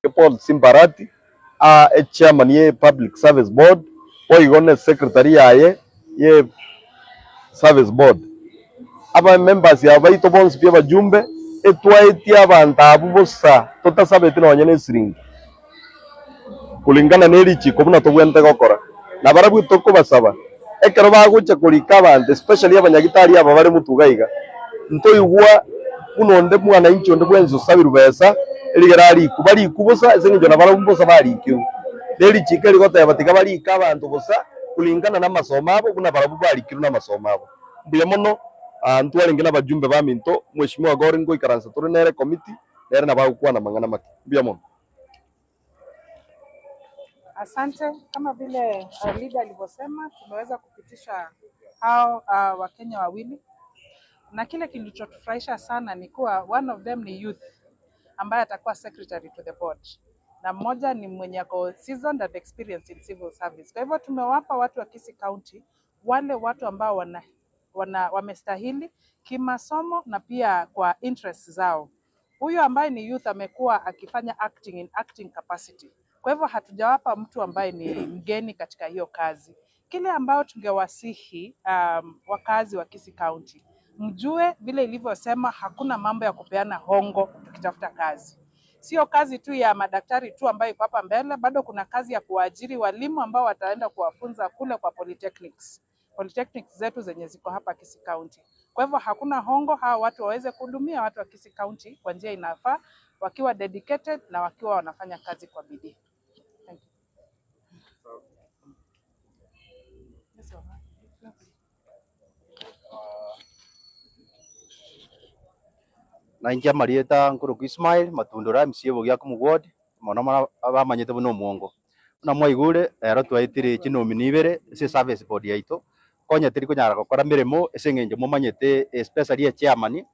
Governor Simba Arati chairman ye Public Service Board oigone secretary yaye ye Service Board aba members ya baito bonse pia bajumbe etwaitia abantu abo bosa totasabete no nyene siringi kulingana n'erichi kubuna tugwente gokora na barabu toko basaba ekero baguche kulika abantu especially abanyagitari aba bari mutugaiga ntoigwa kunonde mwana inchi onde bwenzo sabiru besa eligerari kubali kubosa esenjo na barabu bosa bali kiu n'erichi keri gota yabatika bali ka abantu bosa kulingana na masomo abo kuna barabu bali kiru na masomo abo mbuya mono ntware ngina bajumbe ba minto mheshimiwa Gori ngo ikaransa turi nere committee nere na bakuwa na mangana maki mbuya mono. Asante. Kama vile leader alivyosema, tumeweza kupitisha hao Wakenya wawili, na kile kilichotufurahisha sana ni kuwa one of them ni youth ambaye atakuwa secretary to the board, na mmoja ni mwenye ako seasoned and experienced in civil service. Kwa hivyo tumewapa watu wa Kisii County wale watu ambao wamestahili kimasomo na pia kwa interest zao. Huyu ambaye ni youth amekuwa akifanya acting capacity. Kwa hivyo hatujawapa mtu ambaye ni mgeni katika hiyo kazi. Kile ambao tungewasihi wakazi wa Kisii County, mjue vile ilivyosema, hakuna mambo ya kupeana hongo tukitafuta kazi. Sio kazi tu ya madaktari tu ambayo iko hapa mbele, bado kuna kazi ya kuajiri walimu ambao wataenda kuwafunza kule kwa polytechnics zetu zenye ziko hapa Kisii County. Kwa hivyo hakuna hongo, hawa watu waweze kuhudumia watu wa Kisii County kwa njia inafaa, wakiwa dedicated na wakiwa wanafanya kazi kwa bidii. Thank you. Na ingia marieta nkuru Ismail matundura MCA bogia kumugwodi mono abamanyete buno muongo na mwaigure ero twaitire chinomini ibere ese service board yaito konya tiri kunyara gukora mirimo esengenje mumanyete especially ya chairman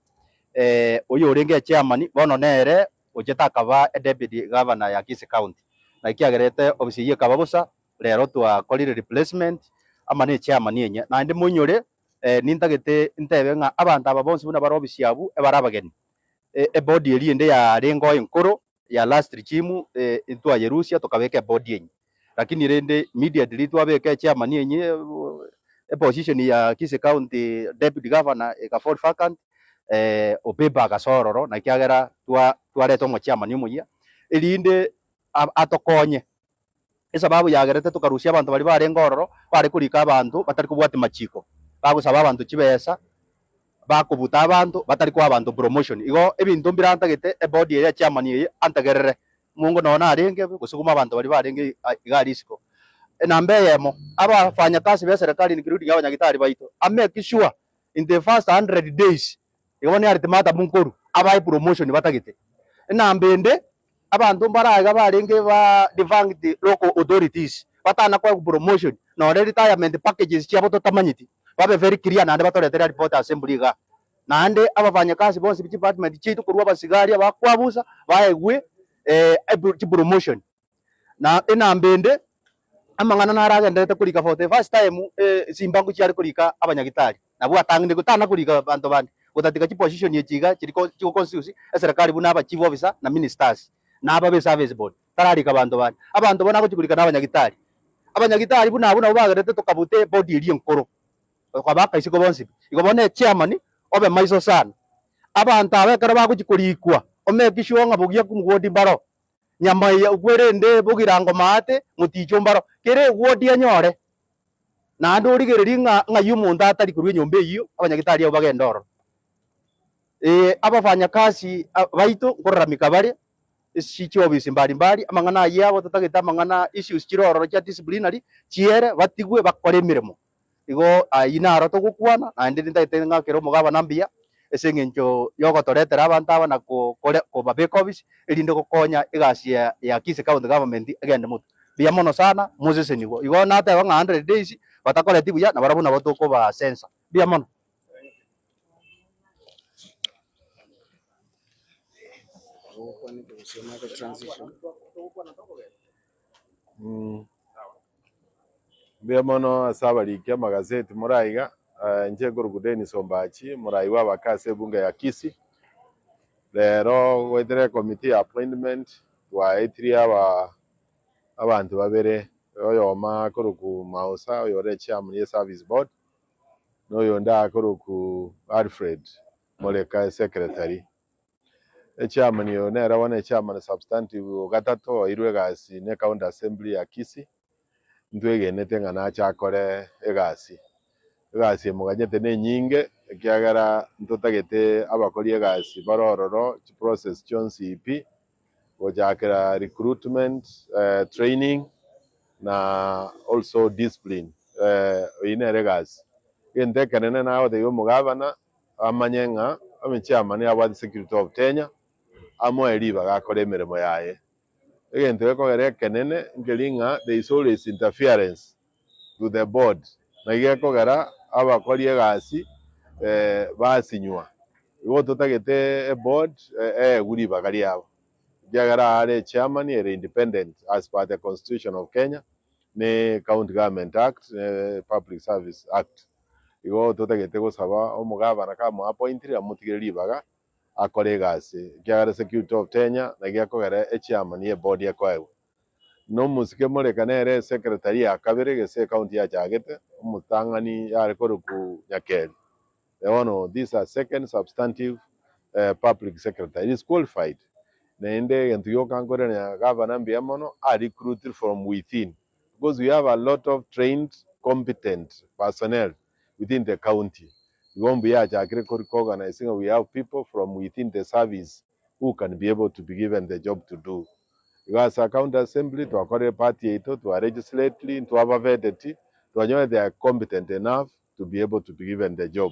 uyu uringe chairman bono nere ujeta kaba deputy governor ya Kisii County na ikiagerete obisiye kaba busa rero twakorire replacement ama ne chairman yenye na ndi munyure nintagete ntebe nga abantu aba bonse buna barobisi abu ebarabageni body eri ya rengo enkoro ya last regime intwa Yerusia tukaweka body yenye lakini rende immediately twabeka chairman yenye position ya Kisii County deputy governor ka fall vacant obeba gasororo na kiagera twareto mo chairman yumuya elinde atokonye esababu yagerete tukarusia abantu bali barengororo bari kurika abantu batari kubwate machiko bagusaba abantu chibesa bakubuta abantu batari kwa abantu promotion igo ebintu mbirantagete body ya chairman ye antagerere mungu nona arenge gusukuma abantu bali barenge igarisiko nambe yemo abafanya kazi ya serikali nikirudi ngaba nyagitari baito make sure in the first 100 days ibone aritimata munkuru abai promotion batagite nambende abantu mbaraga barenge ba defunct local authorities batana kwa promotion na retirement packages cyabo totamanyiti babe very clear nande batoretera report assembly ga nande abafanya kazi bonse department chitu kurwa basigari abakwabuza baegwe promotion na enambende amangana naragendete kurika for the first time simbangu cyari kurika abanyagitari nabo atanginde gutana kurika abantu bandi gutatika chi position yechiga chiriko chiko constituency serikali buna aba chief officer na ministers na aba be service board tararika abantu bona ko chikurika abanyagitari buna bagerete tukabute body eri enkoro kwa baka isiko bonse igobone chairman obe maiso sana abantu abekara bakuchikurikwa omekishonga bogia kumugodi mbaro nyama ya ugwerende bugirango mate muticho mbaro kere wodi anyore na andu rigereri nga yumuntu atari kurwe nyombe iyo abanyagitari abo bagendoro abafanya kazi baito ngororamika bari sicho obisi mbali amangana yabo tatageta amangana issues kiroro cha disciplinary chiere batigwe bakore mirimo igo inaro to gukwana andi ndite ngakero mugaba nambia esengencho yogo toretera abantu aba na ko babeka office elinde gukonya igasi ya Kisii County government agende mutu bia mono sana muzese nigo igo na ta 100 days batakole tibu ya na barabuna batoko ba sensa bia mono. Bia mono asabalikia magazeti muraiga njego rugudeni sombachi murai wa bakase bunge ya Kisii rero wedere committee appointment twaitire abantu babere oyoma akoroku Mausa oyore chairman ye service board noyo nda akoroku Alfred Moleka secretary chairman yo nera wana chairman substantive gatatu irwe gasi ne county assembly ya Kisii ntwegenete ngana chakore egasi muganyete ne nyinge kiagara ntotagete abakori egasi barororo process chonsi ipi gojakera recruitment training na also discipline ine regasi gente kanene nawo de mugabana amanyenga chairman ya security of Kenya amo eriba gakora emirimo yaye egento ekogere kenene ngelinga there is always interference to the board na igekogera abakori egasi basinywa igo totagete a board guri bagari yabo jagara are chairman ere independent as per the constitution of Kenya ne county government act public service act igo totagete gusaba omugabana kamo appointira mutigeri baga akore gasi jagara security of Kenya na gyakogera chairman ye board yakoewe no musike morekanere secretary ya kabere gese county ya jagete umutangani yare koruku nyakeri these are second substantive public secretary is qualified nende gentu yokankore na governor mbiamono are recruited from within because we have a lot of trained competent personnel within the county gombi ya jagre organizing we have people from within the service who can be able to be given the job to do. Because a county assembly to a party to a legislatively to have a vetted to know they are competent enough to be able to be given the job.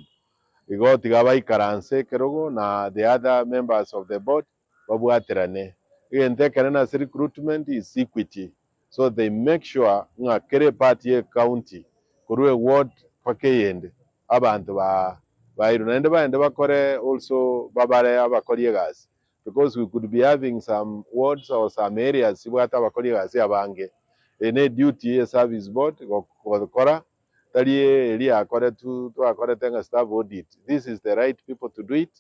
Because tigabai karanse kerogo na the other members of the board babu aterane. Again, the Canada's recruitment is equity, so they make sure nga kere party county kurue ward pakeyende abantu ba irunende ba ende bakore also babare abakori gas. Because we could be having some wards or some areas wata bakori gas abange ene duty a service board gokora tali area akore to akore tenga staff audit. This is the right people to do it,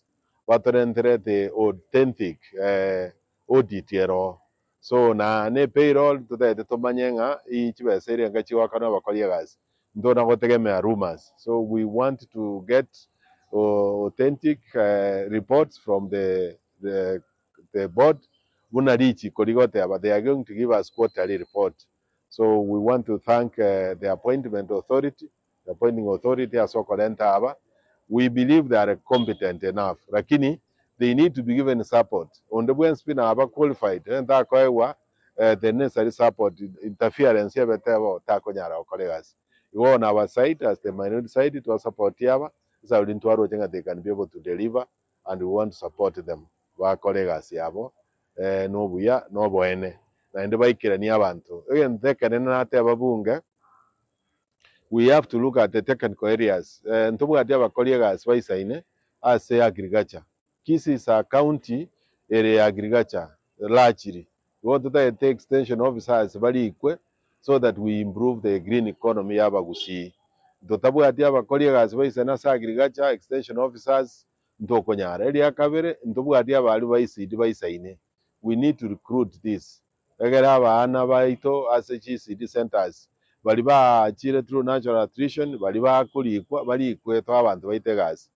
but the authentic audit yero. So na ne payroll to the tomanyenga ichiwe seri ngachi wakana bakori gas ndona gotegemea rumors. So we want to get authentic reports from the board Bunarichi Korigote, but they are going to give us quarterly report. So we want to thank the appointing authority as well. We believe they are competent enough. Lakini they need to be given support. On the when spin are qualified, and the necessary support interference here takonyara colleagues. You on our side as the minority side it was support here. So they can be able to deliver, and we want to support them. Wa colleagues yabo no buya no boene na ende baikirani abantu again tekanena ate ababunge we have to look at the technical areas ntubuga ate abacolleagues baisaine as agriculture. Kisii is a county area agriculture largely we want to take extension officers bali ikwe so that we improve the green economy yabagusi ntotabuga ate abacolleagues baisaine as agriculture extension officers ntokonyara eri akabere ntubuga ate abali baisaine. We need to recruit this. Egera abana baito as GCD centers bali chire through natural attrition bali kulikwa bali kweto abantu baitegazi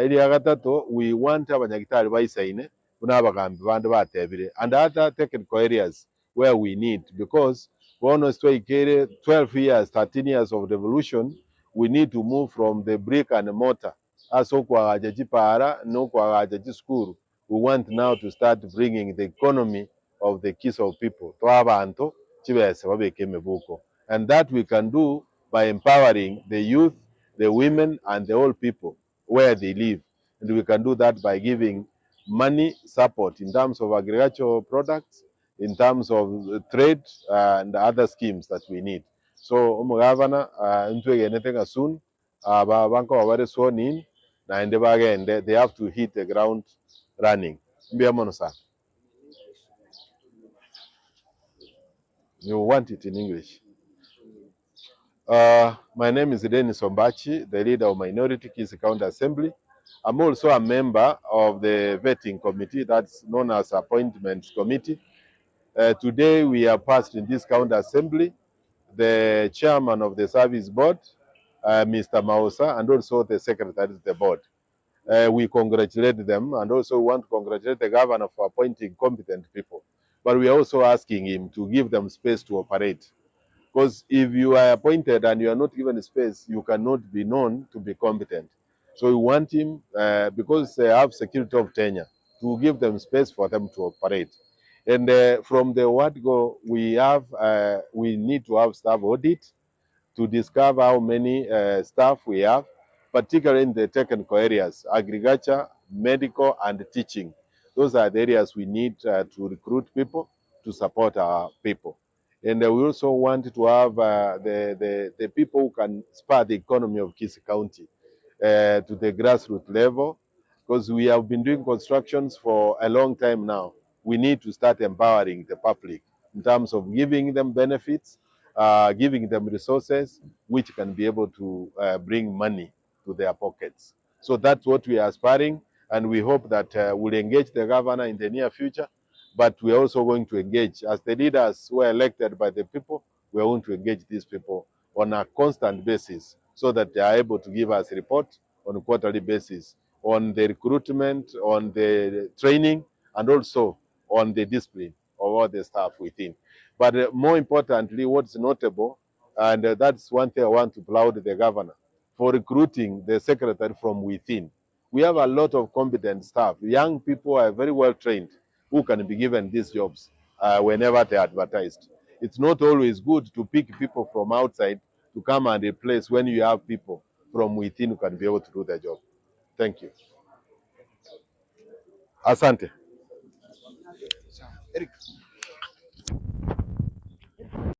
eri agatatu we want abanyagitari baisaine kunabagambi bandu batebire and other technical areas where we need because bono stoikere 12 years 13 years of revolution we need to move from the brick and mortar aso kwa ajaji para no kwa ajaji skuru. We want now to start bringing the economy of the Kisii of people to abantu chibese babeke mebuko, and that we can do by empowering the youth, the women, and the old people where they live, and we can do that by giving money support in terms of agricultural products, in terms of trade and other schemes that we need. So Governor into soon banko wabare sworn in na ende bagende they have to hit the ground running. You want it in English? My name is Dennis Ombachi, the leader of Minority Kisii County Assembly. I'm also a member of the vetting committee that's known as Appointments Committee. Today we have passed in this county assembly the chairman of the service board, Mr. Mausa, and also the secretary of the board. We congratulate them, and also want to congratulate the governor for appointing competent people. But we are also asking him to give them space to operate. Because if you are appointed and you are not given space, you cannot be known to be competent. So we want him, because they have security of tenure, to give them space for them to operate. And from the word go, we need to have staff audit to discover how many staff we have, particularly in the technical areas, agriculture, medical, and teaching. Those are the areas we need to recruit people to support our people. And we also want to have the people who can spur the economy of Kisii County to the grassroots level, because we have been doing constructions for a long time now. We need to start empowering the public in terms of giving them benefits, giving them resources which can be able to bring money to their pockets. So that's what we are aspiring, and we hope that we'll engage the governor in the near future, but we're also going to engage, as the leaders who are elected by the people, we're going to engage these people on a constant basis so that they are able to give us report on a quarterly basis on the recruitment, on the training, and also on the discipline of all the staff within. But more importantly, what's notable, and that's one thing I want to applaud the governor for recruiting the secretary from within. We have a lot of competent staff. Young people are very well trained who can be given these jobs whenever they are advertised. It's not always good to pick people from outside to come and replace when you have people from within who can be able to do the job. Thank you. Asante. Eric.